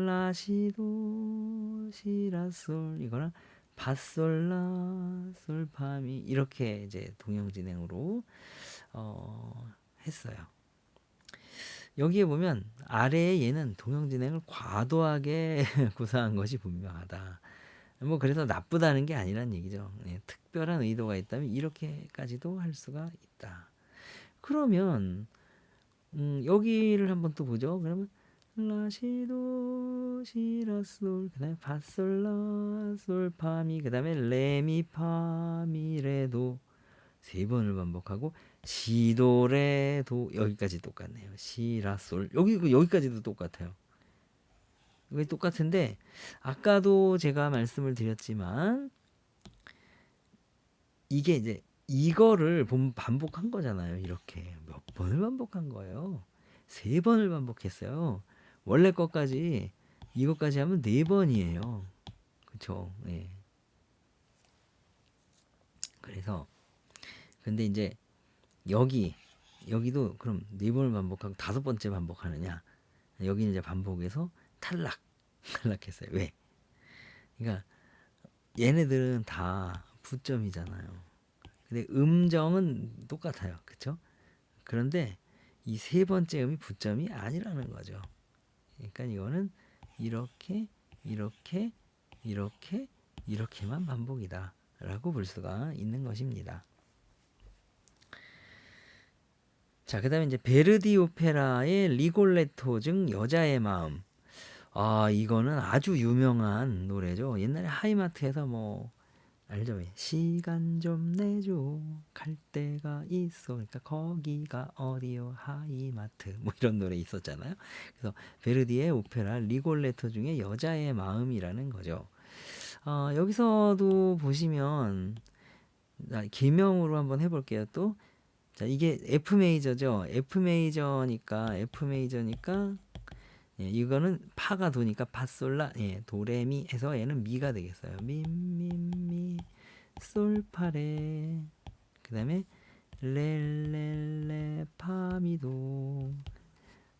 라시도 시라솔 이거랑 파솔라 솔파미 이렇게 이제 동형진행으로 했어요. 여기에 보면 아래에 얘는 동형진행을 과도하게 구사한 것이 분명하다. 뭐 그래서 나쁘다는 게 아니란 얘기죠. 예, 특별한 의도가 있다면 이렇게까지도 할 수가 있다. 그러면 여기를 한번 또 보죠. 그러면 라시도 시라솔 그다음에 파솔라 솔파미 그다음에 레미파미레도 3번을 반복하고 시도레도 여기까지 똑같네요. 시라솔 여기까지도 똑같아요. 이게 똑같은데 아까도 제가 말씀을 드렸지만 이게 이제 이거를 반복한 거잖아요. 이렇게 몇 번을 반복한 거예요. 3번을 반복했어요. 원래 것까지 이것까지 하면 4번이에요. 그쵸? 예. 그래서 근데 이제 여기도 그럼 4번을 반복하고 5번째 반복하느냐? 여기는 이제 반복해서 탈락했어요. 왜? 그러니까 얘네들은 다 부점이잖아요. 근데 음정은 똑같아요. 그쵸? 그런데 이 3번째 음이 부점이 아니라는 거죠. 그러니까 이거는 이렇게, 이렇게, 이렇게, 이렇게만 반복이다. 라고 볼 수가 있는 것입니다. 자, 그 다음에 이제 베르디 오페라의 리골레토 중 여자의 마음. 아, 이거는 아주 유명한 노래죠. 옛날에 하이마트에서 뭐 알죠? 시간 좀 내줘 갈 데가 있어. 그러니까 거기가 어디요? 하이마트. 뭐 이런 노래 있었잖아요. 그래서 베르디의 오페라 리골레토 중에 여자의 마음이라는 거죠. 여기서도 보시면 개명으로 한번 해볼게요. 또 자, 이게 F 메이저죠. F 메이저니까 예, 이거는 파가 도니까 파솔라 예, 도레미 해서 얘는 미가 되겠어요. 미 솔파레. 그다음에 렐렐레 파미도.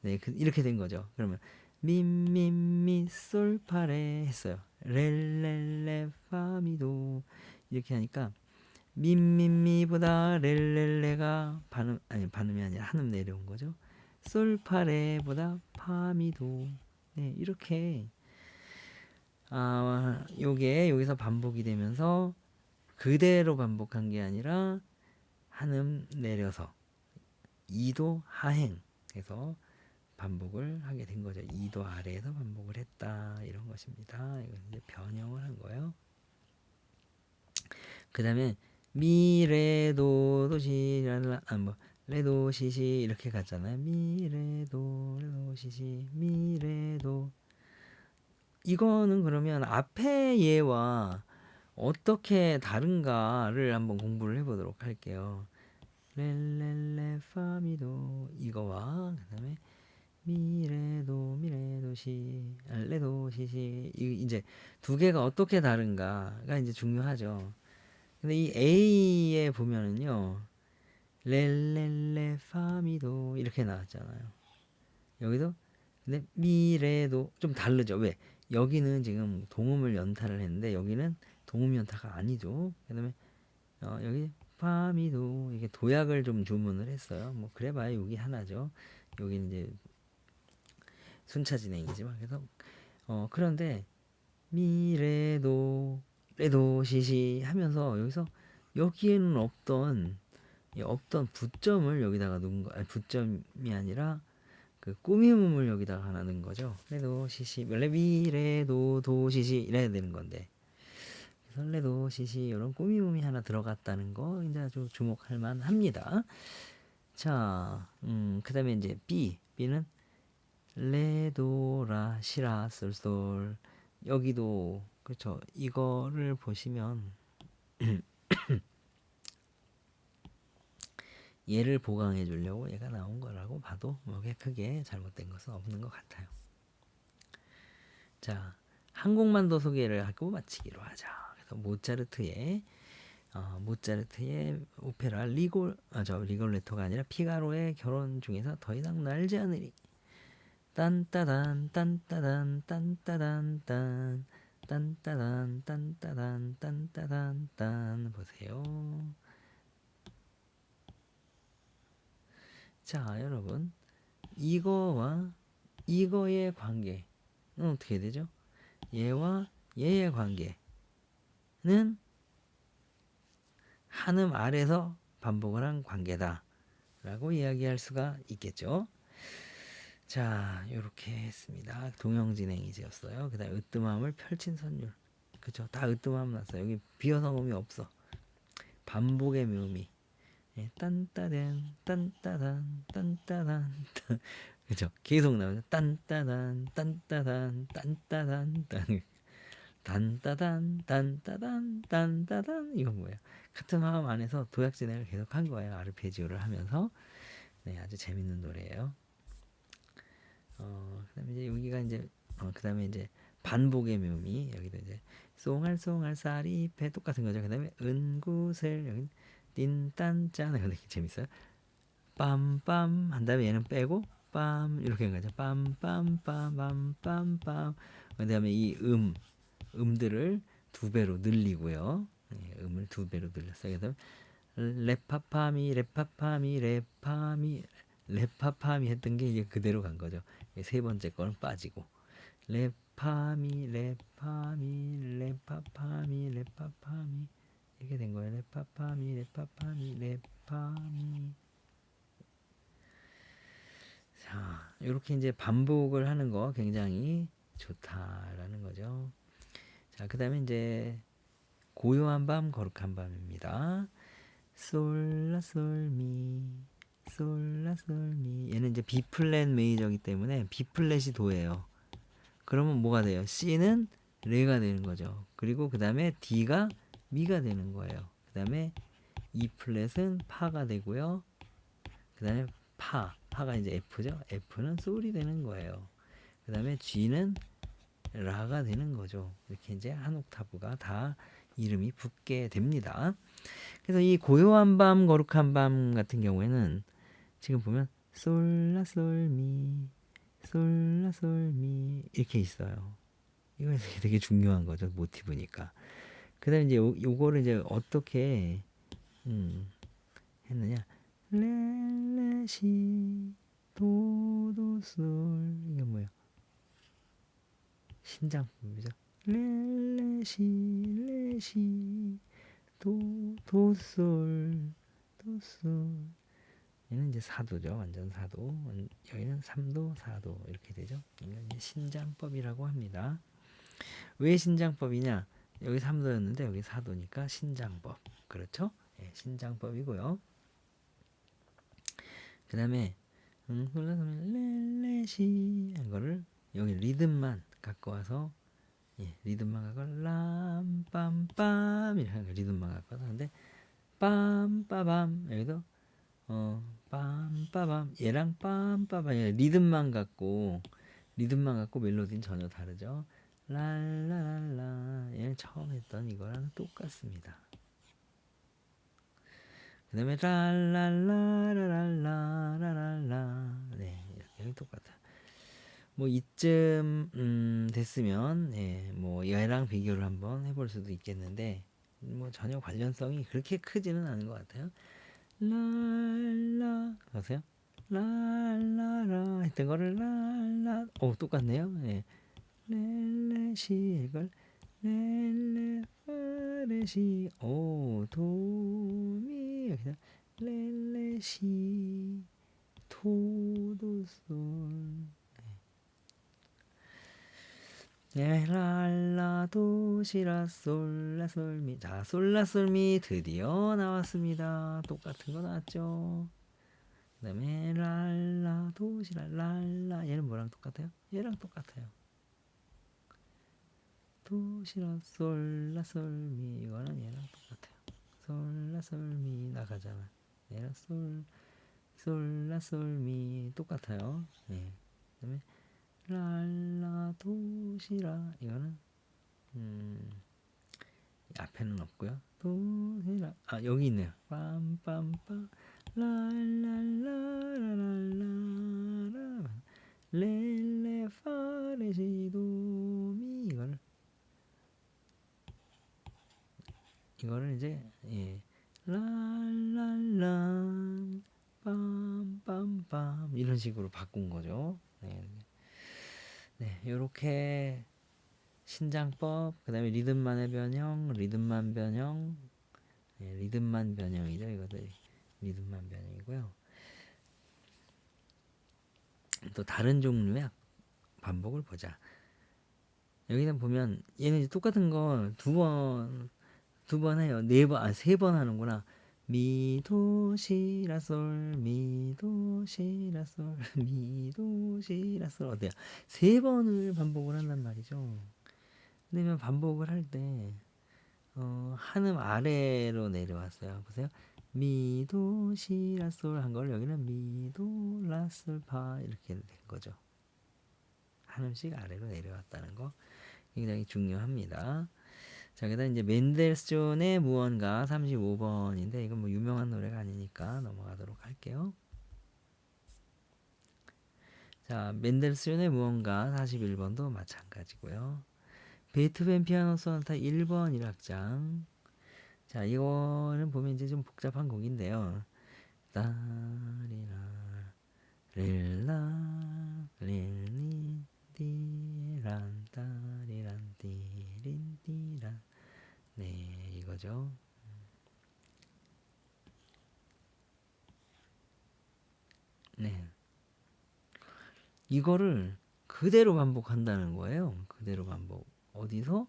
네, 이렇게 된 거죠. 그러면 미미미 솔파레 했어요. 렐렐레 파미도 이렇게 하니까 미미미보다 렐렐레가 발음이 아니라 한음 내려온 거죠. 솔파레보다 파미도. 네, 이렇게 요게 여기서 반복이 되면서 그대로 반복한 게 아니라 한음 내려서 2도 하행해서 반복을 하게 된 거죠. 2도 아래에서 반복을 했다 이런 것입니다. 이건 이제 변형을 한 거예요. 그 다음에 미레도 도시 레도 시시 이렇게 갔잖아요. 미레도 레도 시시 미레도. 이거는 그러면 앞에 예와 어떻게 다른가를 한번 공부를 해보도록 할게요. 렐렐레 파미도 이거와 그 다음에 미레도 미레도시 레도시시 이제 두 개가 어떻게 다른가가 이제 중요하죠. 근데 이 A에 보면은요 렐렐레 파미도 이렇게 나왔잖아요. 여기도 근데 미레도 좀 다르죠. 왜? 여기는 지금 동음을 연타를 했는데 여기는 동음 연타가 아니죠. 그다음에 여기 파미도 이게 도약을 좀 주문을 했어요. 뭐 그래봐야 여기 하나죠. 여기는 이제 순차 진행이지만 그래서 그런데 미레도 레도 시시 하면서 여기서 여기에는 없던 붙점을 여기다가 놓은 거 아니 붙점이 아니라 그 꾸밈음을 여기다가 하나 넣은 거죠. 레도 시시 레미레도 도시시 이래야 되는 건데 그래서 레도 시시 이런 꾸밈음이 하나 들어갔다는 거 이제 아주 주목할 만합니다. 자, 그다음에 이제 B는 레도라 시라 솔솔 여기도 그렇죠. 이거를 보시면 얘를 보강해 주려고 얘가 나온 거라고 봐도 뭐게 크게 잘못된 것은 없는 것 같아요. 자, 한 곡만 더 소개를 하고 마치기로 하자. 그래서 모차르트의 오페라 리골레토가 아니라 피가로의 결혼 중에서 더 이상 날지 않으리. 딴따단 딴따단 딴따단 딴 딴따단 딴따단 딴따단 딴 보세요. 자, 여러분 이거와 이거의 관계는 어떻게 되죠? 얘와 얘의 관계는 한음 아래서 반복을 한 관계다 라고 이야기할 수가 있겠죠. 자, 요렇게 했습니다. 동형진행이지였어요. 그 다음에 으뜸함을 펼친 선율. 그쵸? 다 으뜸함 났어요. 여기 비어성음이 없어. 반복의 묘미. 예, 딴따단, 딴따단, 딴따단, 그쵸? 계속 나오죠. 딴따단, 딴따단, 딴따단, 단따단, 단따단, 단따단. 이건 뭐예요? 같은 화음 안에서 도약 진행을 계속 한 거예요. 아르페지오를 하면서. 네, 아주 재밌는 노래예요. 그다음에 이제 여기가 이제 그다음에 이제 반복의 묘미 여기도 이제 송알송알 쌀이배 똑같은 거죠. 그다음에 은구슬 여기 띵딴짠 이거 되게 재밌어요. 빰빰 한 다음에 얘는 빼고 빰 이렇게 한 거죠. 빰빰빰빰빰빰 그다음에 이 음들을 두 배로 늘리고요. 네, 음을 두 배로 늘렸어요. 그다음에 레파파미 레파파미 레파미 레파파미 했던 게 이제 그대로 간 거죠. 세 번째 거는 빠지고 레파미 레파미 레파파미 레파파미 이렇게 된 거예요. 레파파미 레파파미 레파미. 자, 이렇게 이제 반복을 하는 거 굉장히 좋다라는 거죠. 자, 그다음에 이제 고요한 밤 거룩한 밤입니다. 솔라솔미 솔라솔미 얘는 이제 B 플랫 메이저이기 때문에 B 플랫이 도예요. 그러면 뭐가 돼요? C는 레가 되는 거죠. 그리고 그 다음에 D가 미가 되는 거예요. 그 다음에 E 플랫은 파가 되고요. 그 다음에 파가 이제 F죠. F는 솔이 되는 거예요. 그 다음에 G는 라가 되는 거죠. 이렇게 이제 한 옥타브가 다 이름이 붙게 됩니다. 그래서 이 고요한 밤, 거룩한 밤 같은 경우에는 지금 보면 솔라솔미, 솔라솔미 이렇게 있어요. 이거 되게 중요한 거죠. 모티브니까. 그 다음에 이제 요거를 이제 어떻게 했느냐. 레레시 도도솔 이게 뭐야? 신장법이죠. 레레시 레시 도솔 도솔 얘는 이제 사도죠. 완전 사도. 여기는 3도, 4도 이렇게 되죠. 이건 이제 신장법이라고 합니다. 왜 신장법이냐? 여기 3도였는데 여기 4도니까 신장법. 그렇죠? 예, 신장법이고요. 그 다음에 레레시 한 거를 여기 리듬만 갖고 와서 예, 리듬만 갖고 람빰빰 이렇게 하는 거 리듬만 갖고 와서 근데 빰빠밤 여기도 빰빠밤 얘랑 빰빠밤 리듬만 갖고 멜로디는 전혀 다르죠. 랄라랄라 얘는 처음 했던 이거랑 똑같습니다. 그 다음에 랄랄라라랄라라랄라 네 이렇게 똑같아. 뭐 이쯤 됐으면 예, 뭐 얘랑 비교를 한번 해볼 수도 있겠는데 뭐 전혀 관련성이 그렇게 크지는 않은 것 같아요. 랄라 보세요. 랄라라 했던 거를 랄라 똑같네요. 예. 렐레시 이걸 렐레 파레시 도미 여기서 렐레시 도도솔 네, 랄라 도시라 솔라 솔미 자 솔라 솔미 드디어 나왔습니다. 똑같은 거 나왔죠. 그 다음에 랄라 도시라 랄라 얘는 뭐랑 똑같아요? 얘랑 똑같아요. 도시라 솔라 솔미 이거는 얘랑 똑같아요. 솔라 솔미 나가잖아. 얘랑 솔라 솔미 똑같아요. 네. 그 다음에 랄라 도시라 이거는 앞에는 없고요. 도시라 여기 있네요. 빰빰빰 랄랄라라랄라 렐레 파레시 도미 이거를 이제 예. 랄랄라 빰빰빰 이런 식으로 바꾼 거죠. 네. 네, 요렇게 신장법, 그 다음에 리듬만의 변형, 리듬만 변형, 네, 리듬만 변형이죠. 이것들이 리듬만 변형이고요. 또 다른 종류의 반복을 보자. 여기는 보면 얘는 똑같은 거 두 번 해요. 세 번 하는구나. 미도시라솔 미도시라솔 미도시라솔 어때요? 세 번을 반복을 한단 말이죠. 근데 반복을 할 때 한음 아래로 내려왔어요. 보세요. 미도시라솔 한 걸 여기는 미도라솔파 이렇게 된 거죠. 한음씩 아래로 내려왔다는 거 굉장히 중요합니다. 자, 그다음 이제 멘델스존의 무언가 35번인데 이건 뭐 유명한 노래가 아니니까 넘어가도록 할게요. 자, 멘델스존의 무언가 41번도 마찬가지고요. 베토벤 피아노 소나타 1번 1악장. 자, 이거는 보면 이제 좀 복잡한 곡인데요. 따리라 릴라 릴리 디란 따리란 디린 디란 네 이거죠. 네 이거를 그대로 반복한다는 거예요. 그대로 반복 어디서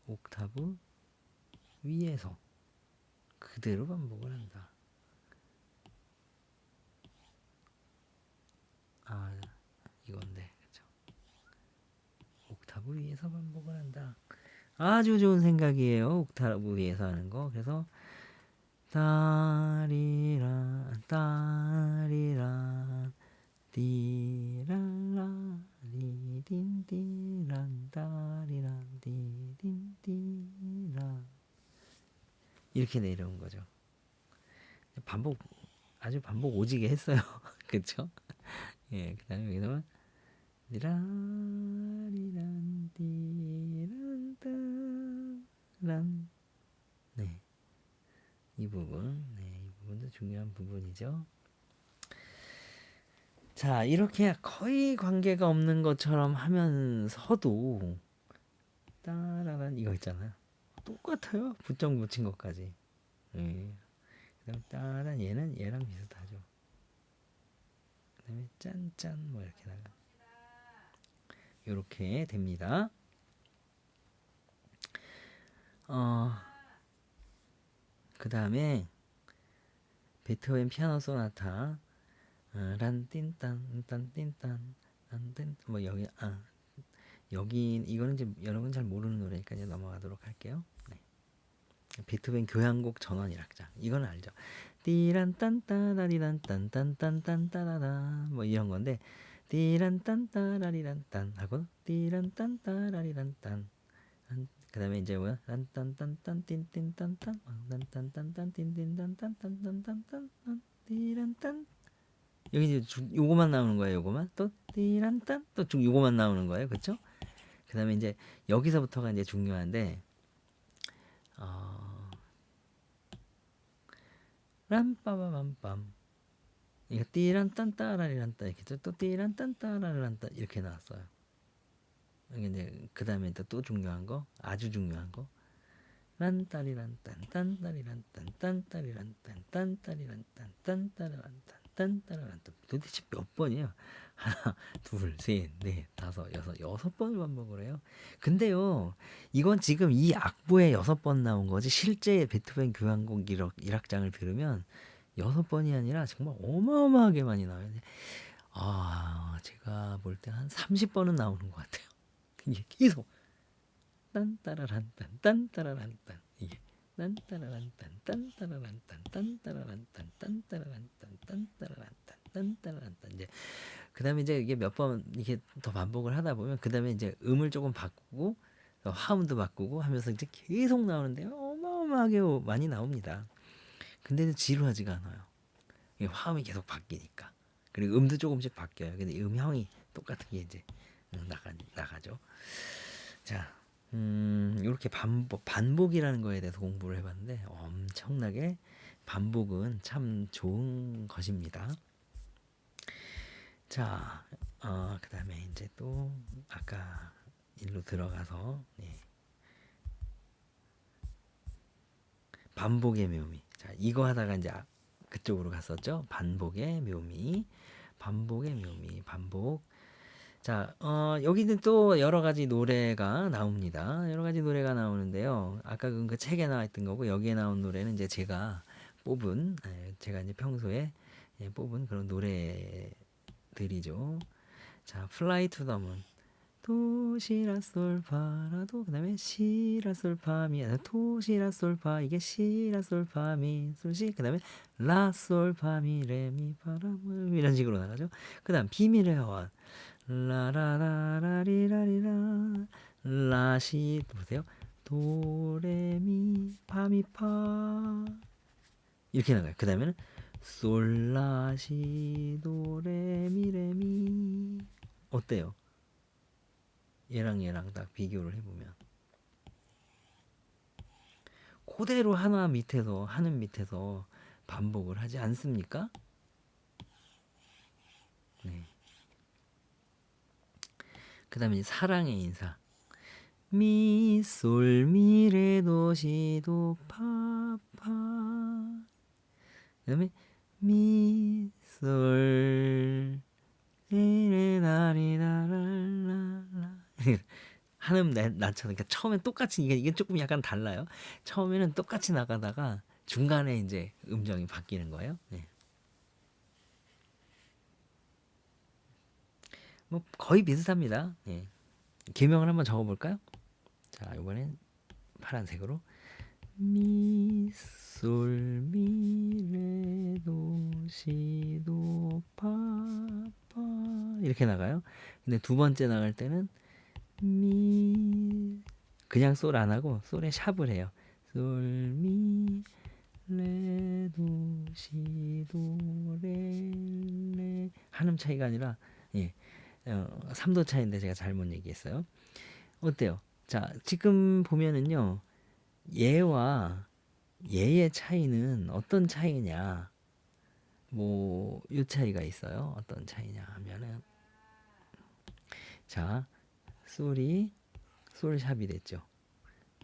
옥타브 위에서 그대로 반복을 한다. 이건데 그렇죠. 옥타브 위에서 반복을 한다. 아주 좋은 생각이에요. 옥타브 위에서 하는 거. 그래서 따리라 따리라 디랄라 디딘디란 따리란 디딘 띠라 이렇게 내려온 거죠. 반복 아주 반복 오지게 했어요. 그쵸? 예, 그 다음에 여기서 리라리란 띠란따란 네, 이 부분 이 부분도 중요한 부분이죠. 자, 이렇게 거의 관계가 없는 것처럼 하면서도 따라란 이거 있잖아요. 똑같아요. 부정 붙인 것까지. 예. 그다음 따란 얘는 얘랑 비슷하죠. 그다음에 짠짠 뭐 이렇게 나가. 이렇게 됩니다. 그다음에 베토벤 피아노 소나타 란띵딴 딴띵딴 란띵 뭐 여기 여기 이거는 이제 여러분 잘 모르는 노래니까 이제 넘어가도록 할게요. 네. 베토벤 교향곡 전원 1악장 이거는 알죠. 띠란 딴따라리란 딴딴딴딴따라라 뭐 이런 건데 띠란 딴따라리란 딴 하고 띠란 딴따라리란 딴 그다음에 이제 뭐야 란딴딴딴 띵띵딴딴 란딴딴딴 띵띵딴딴딴딴딴딴 띠란 딴 여기 이제 요거만 나오는 거예요. 요거만 또 띠란 딴또 요거만 나오는 거예요. 그렇죠? 그다음에 이제 여기서부터가 이제 중요한데 람빠바밤빰 이거 띠란 딴따라리란 따 이렇게 또 띠란 딴따라리란 따 이렇게 나왔어요. 이게 이제 그다음에 또 중요한 거 아주 중요한 거 란따리란 딴 딴따리란 딴 딴따리란 딴 딴따리란 딴 딴따리란 딴 딴따리란 딴 도대체 몇 번이에요? 하나, 둘, 셋, 넷, 다섯, 여섯 번을 반복을 해요. 근데요, 이건 지금 이 악보에 6번 나온 거지 실제 베토벤 교향곡 1악장을 들으면 6번이 아니라 정말 어마어마하게 많이 나와요. 제가 볼 때 한 30번은 나오는 것 같아요. 이게 계속 딴따라란딴 딴따라란딴 이게 딴따라란딴 딴따라란딴 딴따라란딴 딴따라란딴 딴따라란딴 딴따라란딴 이제 그다음에 이제 이게 몇 번 이렇게 더 반복을 하다 보면 그다음에 이제 음을 조금 바꾸고 화음도 바꾸고 하면서 이제 계속 나오는데 어마어마하게 많이 나옵니다. 근데 지루하지가 않아요. 이게 화음이 계속 바뀌니까 그리고 음도 조금씩 바뀌어요. 근데 음형이 똑같은 게 이제 나가죠. 자, 이렇게 반복이라는 거에 대해서 공부를 해봤는데 엄청나게 반복은 참 좋은 것입니다. 자, 그 다음에 이제 또 아까 일로 들어가서 반복의 묘미. 자, 이거 하다가 이제 그쪽으로 갔었죠. 반복의 묘미, 반복의 묘미, 반복. 자, 여기는 또 여러 가지 노래가 나옵니다. 여러 가지 노래가 나오는데요. 아까 그 책에 나왔던 거고 여기에 나온 노래는 이제 제가 뽑은, 제가 이제 평소에 뽑은 그런 노래들이죠. 자, Fly to the Moon. 도시라솔파라도 그다음에 시라솔파미 도시라솔파 이게 시라솔파미 솔시 그다음에 라솔파미 레미파라미 이런 식으로 나가죠. 그다음 비밀의 화원 라라라라리라리라 라시 보세요. 도레미 파미파 이렇게 나가요. 그다음에는 솔라시 도레미레미 어때요? 얘랑 딱 비교를 해보면 그대로 하나 밑에서 하는 밑에서 반복을 하지 않습니까? 네. 그 다음에 사랑의 인사 미솔미레도시도 파파 그 다음에 미솔 레레나리나랄라 한음 낮춰. 그러니까 처음엔 똑같이 이게 조금 약간 달라요. 처음에는 똑같이 나가다가 중간에 이제 음정이 바뀌는 거예요. 네. 뭐 거의 비슷합니다. 예. 개명을 한번 적어볼까요? 자, 이번엔 파란색으로 미솔미레도시도파파 이렇게 나가요. 근데 두 번째 나갈 때는 미 그냥 솔 안 하고 솔에 샵을 해요. 솔, 미, 레, 도, 시, 도, 레, 레. 한음 차이가 아니라, 예, 3도 차이인데 제가 잘못 얘기했어요. 어때요? 자, 지금 보면은요, 얘와 얘의 차이는 어떤 차이냐? 뭐, 요 차이가 있어요. 어떤 차이냐 하면은, 자, 솔이 솔샵이 됐죠.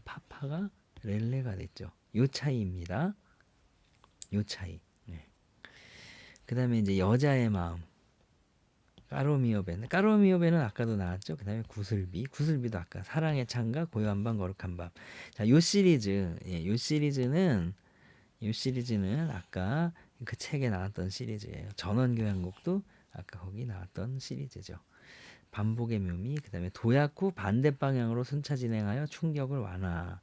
파파가 렐레가 됐죠. 요 차이입니다. 요 차이. 네. 그 다음에 이제 여자의 마음. 까로미오베는 아까도 나왔죠. 그 다음에 구슬비도 아까 사랑의 창가 고요한 밤 거룩한 밤. 자, 요 시리즈, 요 시리즈는 아까 그 책에 나왔던 시리즈예요. 전원교향곡도 아까 거기 나왔던 시리즈죠. 반복의 묘미, 그 다음에 도약 후 반대 방향으로 순차 진행하여 충격을 완화.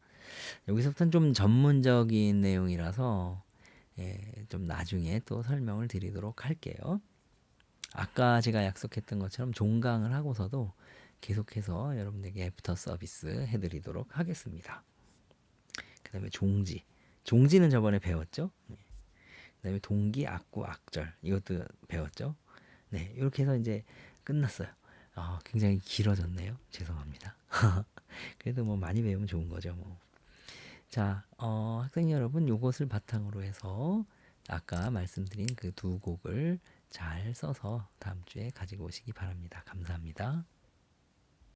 여기서부터는 좀 전문적인 내용이라서 좀 나중에 또 설명을 드리도록 할게요. 아까 제가 약속했던 것처럼 종강을 하고서도 계속해서 여러분들에게 애프터 서비스 해드리도록 하겠습니다. 그 다음에 종지. 종지는 저번에 배웠죠? 네. 그 다음에 동기, 악구, 악절. 이것도 배웠죠? 네, 이렇게 해서 이제 끝났어요. 굉장히 길어졌네요. 죄송합니다. 그래도 뭐 많이 배우면 좋은 거죠, 뭐. 자, 학생 여러분, 요것을 바탕으로 해서 아까 말씀드린 그 두 곡을 잘 써서 다음 주에 가지고 오시기 바랍니다. 감사합니다.